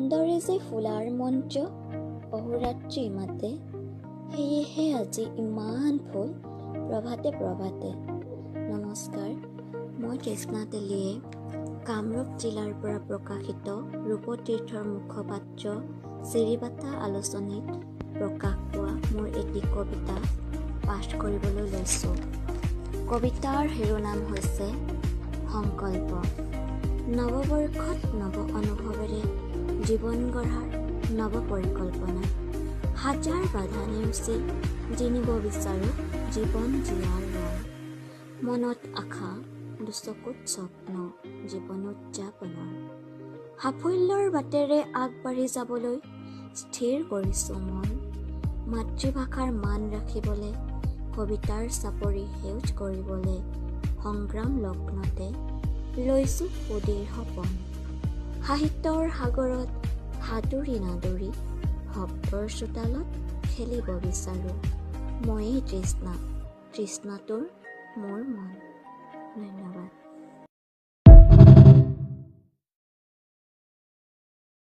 সুন্দৰে যে ফুলাৰ মঞ্চ অহোৰাত্ৰি মাতে, সেয়েহে আজি ইমান ফুল প্ৰভাতে প্ৰভাতে। নমস্কাৰ, মই তৃষ্ণা তেলীয়ে কামৰূপ জিলাৰ পৰা প্ৰকাশিত ৰূপতীৰ্থৰ মুখপাত্ৰ চিৰিবাটা আলোচনীত প্ৰকাশ পোৱা মোৰ এটি কবিতা পাঠ কৰিবলৈ লৈছোঁ। কবিতাৰ শিৰোনাম হৈছে সংকল্প। নৱবৰ্ষত নৱ অনুভৱেৰে জীৱন গঢ়াৰ নৱ পৰিকল্পনা, হাজাৰ বাধা নেওচি জিনিব বিচাৰোঁ জীৱন জীয়াৰ ৰং। মনত আশা, দুচকুত স্বপ্ন জীৱন উদযাপনৰ, সাফল্যৰ বাটেৰে আগবাঢ়ি যাবলৈ স্থিৰ কৰিছোঁ মন। মাতৃভাষাৰ মান ৰাখিবলৈ, কবিতাৰ চাপৰি সেউজ কৰিবলৈ, সংগ্ৰাম লগ্নতে লৈছোঁ সুদীৰ সপোন। সাহিত্যৰ সাগৰত সাঁতুৰি নাদুৰি, শব্দৰ চোতালত খেলিব বিচাৰোঁ ময়েই তৃষ্ণা, তৃষ্ণাটোৰ মোৰ মন। ধন্যবাদ।